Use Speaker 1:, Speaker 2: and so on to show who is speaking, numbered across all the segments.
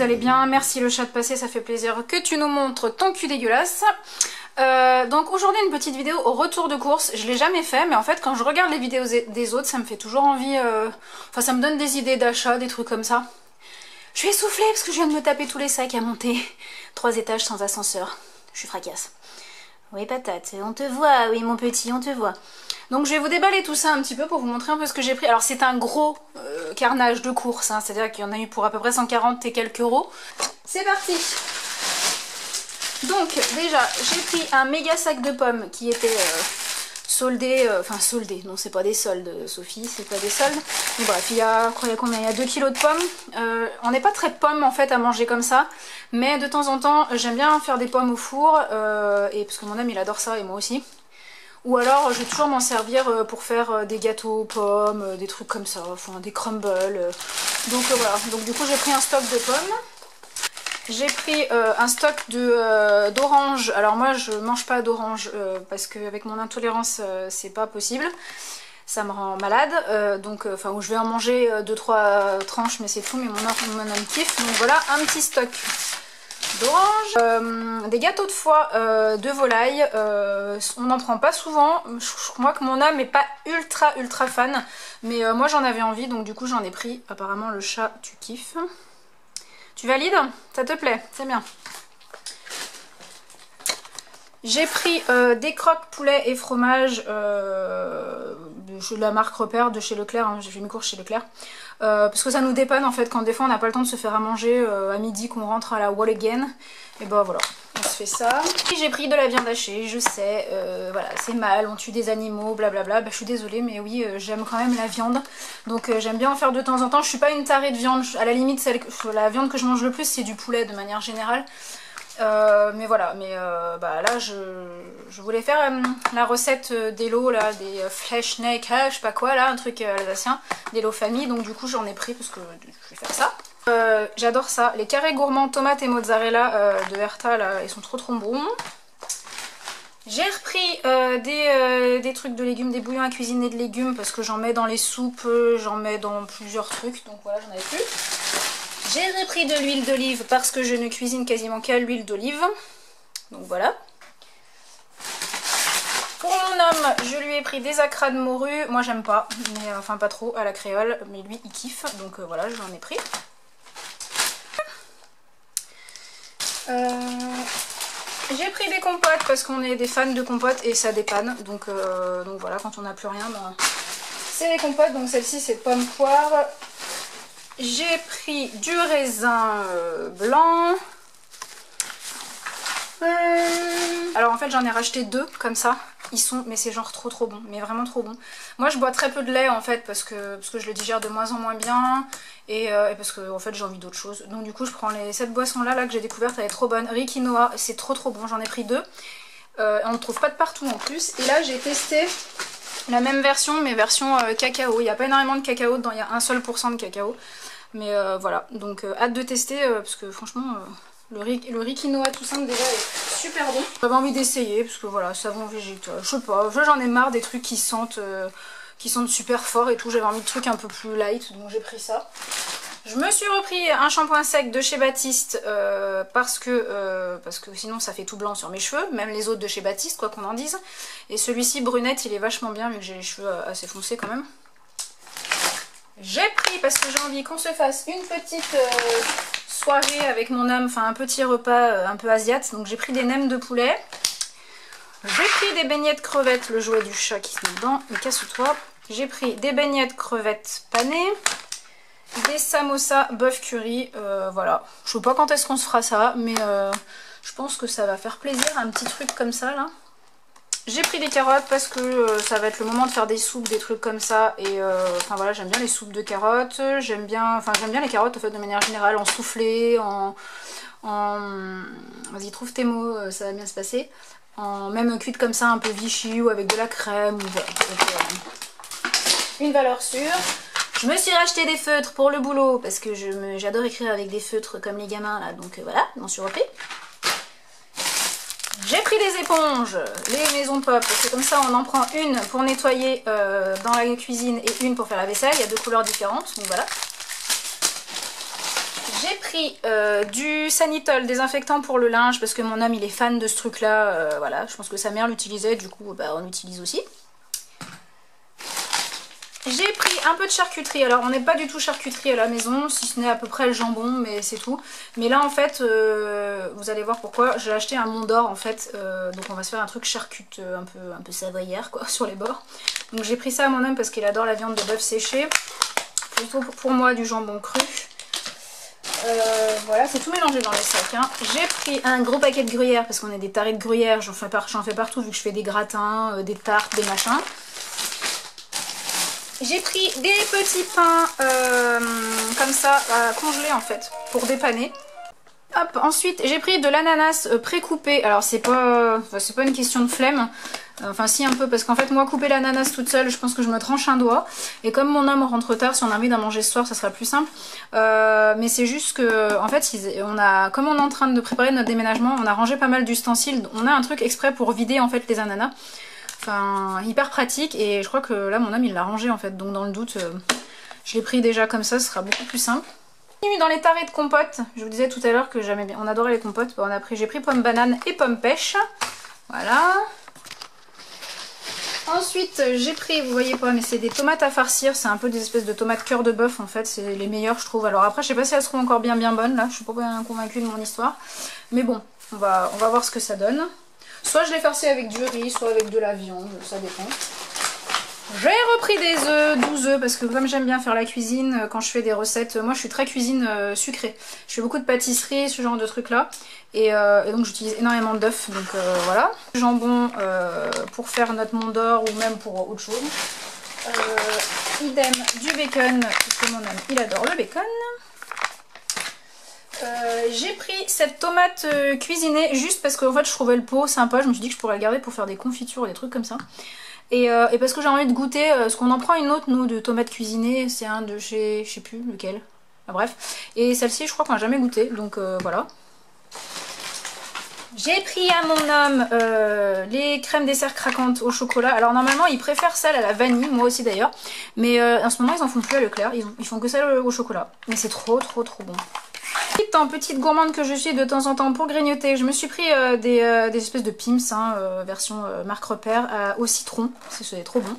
Speaker 1: allez bien. Merci le chat de passer, ça fait plaisir que tu nous montres ton cul dégueulasse. Donc aujourd'hui une petite vidéo au retour de course. Je l'ai jamais fait, mais en fait quand je regarde les vidéos des autres, ça me fait toujours envie, enfin ça me donne des idées d'achat, des trucs comme ça. Je suis essoufflée parce que je viens de me taper tous les sacs à monter 3 étages sans ascenseur. Je suis fracasse. Oui patate, on te voit, oui mon petit, on te voit. Donc je vais vous déballer tout ça un petit peu pour vous montrer un peu ce que j'ai pris. Alors c'est un gros carnage de course, hein, c'est-à-dire qu'il y en a eu pour à peu près 140 et quelques euros. C'est parti. Donc déjà j'ai pris un méga sac de pommes qui était soldé, enfin soldé, non c'est pas des soldes Sophie, c'est pas des soldes. Mais bref, il y a combien? Il y a 2 kilos de pommes. On n'est pas très pommes en fait à manger comme ça, mais de temps en temps j'aime bien faire des pommes au four, et parce que mon homme il adore ça et moi aussi. Ou alors je vais toujours m'en servir pour faire des gâteaux aux pommes, des trucs comme ça, enfin des crumbles. Donc voilà, donc du coup j'ai pris un stock de pommes. J'ai pris un stock d'oranges. Alors moi je mange pas d'oranges parce qu'avec mon intolérance c'est pas possible. Ça me rend malade. Donc enfin où je vais en manger 2-3 tranches mais c'est tout, mais mon homme kiffe. Donc voilà un petit stock d'oranges, des gâteaux de foie de volaille, on n'en prend pas souvent, je crois que mon homme n'est pas ultra fan, mais moi j'en avais envie donc du coup j'en ai pris. Apparemment le chat tu kiffes. Tu valides? Ça te plaît? C'est bien. J'ai pris des croques poulet et fromage de la marque Repère de chez Leclerc, hein, j'ai fait mes courses chez Leclerc. Parce que ça nous dépanne en fait quand des fois on n'a pas le temps de se faire à manger à midi, qu'on rentre à la wall again. Et bah voilà, on se fait ça. J'ai pris de la viande hachée, je sais, voilà, c'est mal, on tue des animaux, blablabla. Bah, je suis désolée, mais oui, j'aime quand même la viande. Donc j'aime bien en faire de temps en temps. Je suis pas une tarée de viande, à la limite, la viande que je mange le plus, c'est du poulet de manière générale. Mais voilà, bah là je voulais faire la recette d'Elo là, des Fleischneck, je sais pas quoi là, un truc alsacien, d'Elo famille, donc du coup j'en ai pris parce que je vais faire ça. J'adore ça, les carrés gourmands tomates et mozzarella de Herta là, ils sont trop bons. J'ai repris des trucs de légumes, des bouillons à cuisiner de légumes parce que j'en mets dans les soupes, j'en mets dans plusieurs trucs, donc voilà j'en avais plus. J'ai repris de l'huile d'olive parce que je ne cuisine quasiment qu'à l'huile d'olive. Donc voilà. Pour mon homme, je lui ai pris des acras de morue. Moi j'aime pas, mais enfin pas trop à la créole, mais lui il kiffe. Donc voilà, j'en ai pris. J'ai pris des compotes parce qu'on est des fans de compotes et ça dépanne. Donc voilà, quand on n'a plus rien, ben, c'est les compotes. Donc celle-ci c'est pomme poire. J'ai pris du raisin blanc. Alors en fait j'en ai racheté 2 comme ça. Ils sont, mais c'est genre trop bon, mais vraiment trop bon. Moi je bois très peu de lait en fait parce que je le digère de moins en moins bien. Et parce que en fait j'ai envie d'autre chose. Donc du coup je prends cette boisson là que j'ai découverte, elle est trop bonne. Riz quinoa, c'est trop bon, j'en ai pris 2. On ne trouve pas de partout en plus. Et là j'ai testé la même version mais version cacao. Il n'y a pas énormément de cacao dedans, il y a 1 seul % de cacao. Mais voilà, donc hâte de tester parce que franchement le riz quinoa tout simple déjà est super bon. J'avais envie d'essayer parce que voilà, savon végétal, je sais pas, j'en ai marre des trucs qui sentent super fort et tout. J'avais envie de trucs un peu plus light, donc j'ai pris ça. Je me suis repris un shampoing sec de chez Baptiste parce que sinon ça fait tout blanc sur mes cheveux, même les autres de chez Baptiste quoi qu'on en dise. Et celui-ci brunette il est vachement bien vu que j'ai les cheveux assez foncés quand même. J'ai pris parce que j'ai envie qu'on se fasse une petite soirée avec mon homme, enfin un petit repas un peu asiate. Donc j'ai pris des nems de poulet. J'ai pris des beignets de crevettes, le jouet du chat qui se met dedans, mais casse-toi. J'ai pris des beignets de crevettes panées, des samosas bœuf curry, voilà. Je sais pas quand est-ce qu'on se fera ça, mais je pense que ça va faire plaisir, un petit truc comme ça là. J'ai pris des carottes parce que ça va être le moment de faire des soupes, des trucs comme ça. Et enfin voilà, j'aime bien les soupes de carottes. J'aime bien les carottes en fait de manière générale, en soufflé, vas-y trouve tes mots, ça va bien se passer. En même cuite comme ça, un peu Vichy ou avec de la crème. Ou voilà. Donc, une valeur sûre. Je me suis racheté des feutres pour le boulot parce que j'adore écrire avec des feutres comme les gamins là. Donc voilà, je m'en suis repris. J'ai pris des éponges, les maisons pop, parce que comme ça on en prend une pour nettoyer dans la cuisine et une pour faire la vaisselle, il y a 2 couleurs différentes, donc voilà. J'ai pris du Sanitol désinfectant pour le linge parce que mon homme il est fan de ce truc là, voilà, je pense que sa mère l'utilisait, du coup bah, on l'utilise aussi. J'ai pris un peu de charcuterie, alors on n'est pas du tout charcuterie à la maison, si ce n'est à peu près le jambon, mais c'est tout. Mais là en fait, vous allez voir pourquoi, j'ai acheté un Mont d'Or en fait, donc on va se faire un truc charcute un peu savoyard quoi, sur les bords. Donc j'ai pris ça à mon homme parce qu'il adore la viande de bœuf séchée, plutôt pour moi du jambon cru. Voilà, c'est tout mélangé dans le sac. Hein. J'ai pris un gros paquet de gruyère parce qu'on est des tarés de gruyère, j'en fais partout vu que je fais des gratins, des tartes, des machins. J'ai pris des petits pains comme ça, congelés en fait, pour dépanner. Hop, ensuite j'ai pris de l'ananas pré-coupé. Alors c'est pas une question de flemme. Enfin si un peu, parce qu'en fait moi couper l'ananas toute seule, je pense que je me tranche un doigt. Et comme mon homme rentre tard, si on a envie d'en manger ce soir, ça sera plus simple. Mais c'est juste que, en fait, comme on est en train de préparer notre déménagement, on a rangé pas mal d'ustensiles. On a un truc exprès pour vider en fait les ananas. Enfin, hyper pratique, et je crois que là mon homme il l'a rangé en fait, donc dans le doute je l'ai pris déjà comme ça, ce sera beaucoup plus simple. Dans les tarés de compote, je vous disais tout à l'heure que j'aimais bien, on adorait les compotes, bon, j'ai pris pomme banane et pomme pêche, voilà. Ensuite j'ai pris, vous voyez pas mais c'est des tomates à farcir, c'est un peu des espèces de tomates cœur de bœuf en fait, c'est les meilleures je trouve. Alors après je sais pas si elles seront encore bien bonnes là, je suis pas bien convaincue de mon histoire, mais bon on va voir ce que ça donne. Soit je l'ai farci avec du riz, soit avec de la viande, ça dépend. J'ai repris des œufs, 12 œufs, parce que comme j'aime bien faire la cuisine, quand je fais des recettes, moi je suis très cuisine sucrée. Je fais beaucoup de pâtisserie, ce genre de trucs là. Et donc j'utilise énormément d'œufs, donc voilà. Du jambon pour faire notre Mont d'Or ou même pour autre chose. Idem du bacon, parce que mon homme il adore le bacon. J'ai pris cette tomate cuisinée juste parce qu'en fait je trouvais le pot sympa, je me suis dit que je pourrais le garder pour faire des confitures ou des trucs comme ça. Et parce que j'ai envie de goûter, parce qu'on en prend une autre nous de tomates cuisinées, c'est un de chez, je sais plus lequel, enfin, bref. Et celle-ci je crois qu'on n'a jamais goûté, donc voilà. J'ai pris à mon homme les crèmes dessert craquantes au chocolat. Alors normalement ils préfèrent celle à la vanille, moi aussi d'ailleurs. Mais en ce moment ils en font plus à Leclerc, ils font que celle au chocolat. Mais c'est trop bon. En petite gourmande que je suis de temps en temps pour grignoter, je me suis pris des espèces de Pim's, hein, version marque repère au citron, c'est trop bon.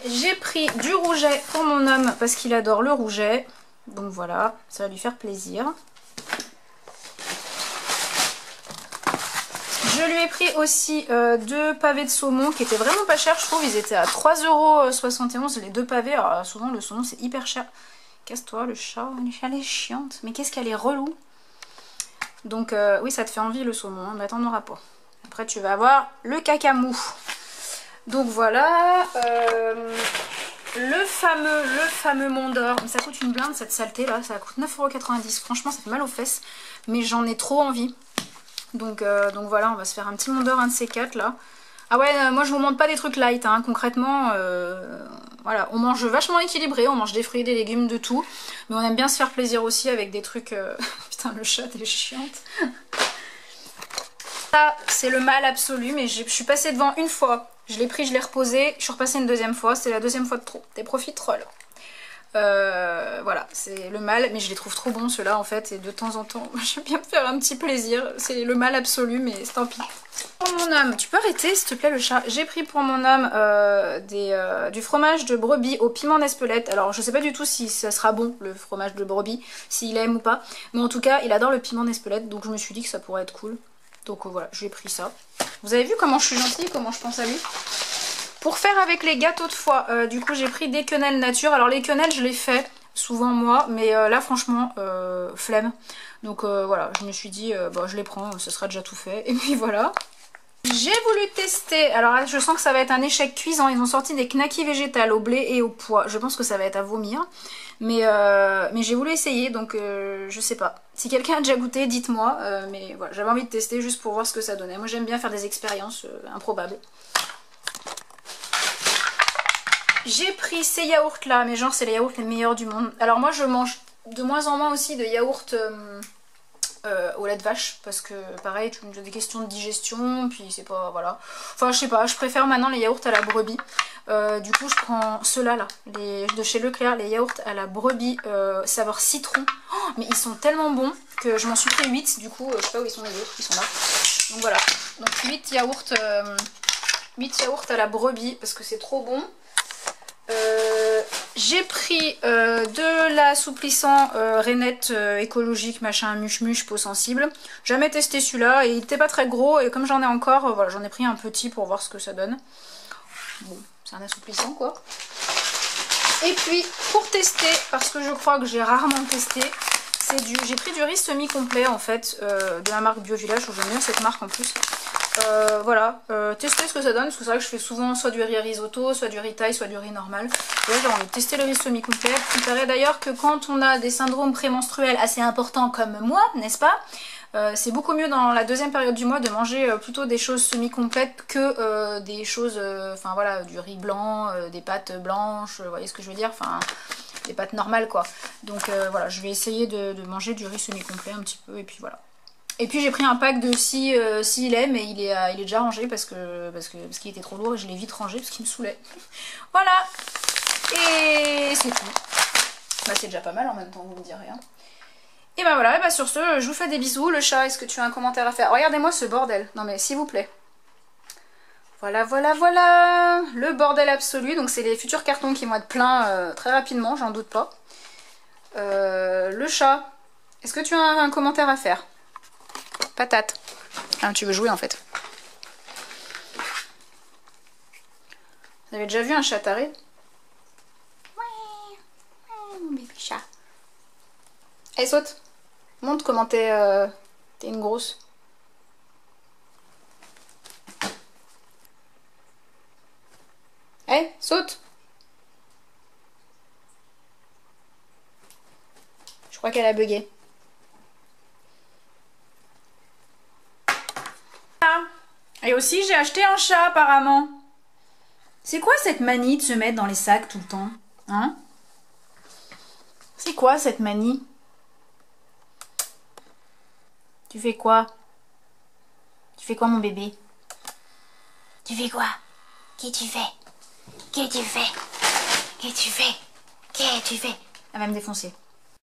Speaker 1: J'ai pris du rouget pour mon homme parce qu'il adore le rouget, donc voilà, ça va lui faire plaisir. Je lui ai pris aussi 2 pavés de saumon qui étaient vraiment pas chers, je trouve, ils étaient à 3,71 € les 2 pavés, alors souvent le saumon c'est hyper cher. Casse-toi le chat, elle est chiante, mais qu'est-ce qu'elle est relou. Donc oui ça te fait envie le saumon, hein, mais t'en auras pas. Après tu vas avoir le cacamou. Donc voilà, le fameux Mont d'Or, ça coûte une blinde cette saleté là, ça coûte 9,90 €, franchement ça fait mal aux fesses, mais j'en ai trop envie. Donc voilà, on va se faire un petit Mont d'Or, un de ces 4 là. Ah ouais, moi je vous montre pas des trucs light, hein. Concrètement, voilà, on mange vachement équilibré, on mange des fruits, des légumes, de tout. Mais on aime bien se faire plaisir aussi avec des trucs... Putain, le chat, elle est chiante. Ça, c'est le mal absolu, mais je suis passée devant une fois. Je l'ai pris, je l'ai reposé, je suis repassée une deuxième fois, c'est la deuxième fois de trop. T'es profiteroles. Voilà, c'est le mal, mais je les trouve trop bons ceux-là en fait, et de temps en temps j'aime bien me faire un petit plaisir, c'est le mal absolu, mais tant pis. Pour mon homme, tu peux arrêter s'il te plaît le chat, j'ai pris pour mon homme du fromage de brebis au piment d'Espelette. Alors je sais pas du tout si ça sera bon le fromage de brebis, s'il aime ou pas, mais en tout cas il adore le piment d'Espelette, donc je me suis dit que ça pourrait être cool, donc voilà, j'ai pris ça. Vous avez vu comment je suis gentille, comment je pense à lui? Pour faire avec les gâteaux de foie, du coup j'ai pris des quenelles nature. Alors les quenelles je les fais souvent moi, mais là franchement flemme. Donc voilà, je me suis dit bah, je les prends, ce sera déjà tout fait. Et puis voilà. J'ai voulu tester, alors là je sens que ça va être un échec cuisant. Ils ont sorti des knackis végétales au blé et au pois. Je pense que ça va être à vomir. Mais j'ai voulu essayer, donc je sais pas. Si quelqu'un a déjà goûté, dites-moi. Mais voilà, j'avais envie de tester juste pour voir ce que ça donnait. Moi j'aime bien faire des expériences improbables. J'ai pris ces yaourts là, mais genre c'est les yaourts les meilleurs du monde. Alors moi je mange de moins en moins aussi de yaourts au lait de vache parce que pareil tu me donnes des questions de digestion puis c'est pas voilà, enfin je sais pas, je préfère maintenant les yaourts à la brebis. Du coup je prends ceux-là là, les de chez Leclerc, les yaourts à la brebis saveur citron. Oh, mais ils sont tellement bons que je m'en suis pris 8 du coup, je sais pas où ils sont les autres, ils sont là. Donc voilà, donc 8 yaourts à la brebis parce que c'est trop bon. J'ai pris de l'assouplissant rainette écologique machin muche peau sensible. Jamais testé celui-là et il était pas très gros et comme j'en ai encore, voilà, j'en ai pris un petit pour voir ce que ça donne. Bon, c'est un assouplissant quoi. Et puis pour tester, parce que je crois que j'ai rarement testé, j'ai pris du riz semi-complet en fait de la marque Bio Village, j'aime bien cette marque en plus. Voilà, tester ce que ça donne parce que c'est vrai que je fais souvent soit du riz risotto, soit du riz thaï, soit du riz normal. Et là j'ai envie de tester le riz semi-complet. Il paraît d'ailleurs que quand on a des syndromes prémenstruels assez importants comme moi, n'est-ce pas, c'est beaucoup mieux dans la deuxième période du mois de manger plutôt des choses semi-complètes que des choses, enfin voilà, du riz blanc, des pâtes blanches, vous voyez ce que je veux dire, enfin des pâtes normales quoi. Donc voilà, je vais essayer de manger du riz semi-complet un petit peu et puis voilà. Et puis j'ai pris un pack de 6 laits mais il est déjà rangé parce qu'il était trop lourd et je l'ai vite rangé parce qu'il me saoulait. Voilà. Et c'est tout. Bah c'est déjà pas mal en même temps, vous me direz. Hein. Et bah voilà, et bah sur ce, je vous fais des bisous. Le chat, est-ce que tu as un commentaire à faire? Regardez-moi ce bordel. Non mais s'il vous plaît. Voilà, voilà, voilà. Le bordel absolu. Donc c'est les futurs cartons qui vont être pleins très rapidement, j'en doute pas. Le chat, est-ce que tu as un commentaire à faire? Patate. Ah, tu veux jouer en fait. Vous avez déjà vu un chat taré? Mon bébé chat. Allez, saute. Montre comment t'es une grosse. Allez, saute. Je crois qu'elle a bugué. Et aussi j'ai acheté un chat apparemment. C'est quoi cette manie de se mettre dans les sacs tout le temps? Hein? C'est quoi cette manie? Tu fais quoi? Tu fais quoi mon bébé? Tu fais quoi? Qu'est-ce que tu fais? Qu'est-ce que tu fais? Qu'est-ce que tu fais? Qu'est-ce que tu fais? Elle va me défoncer.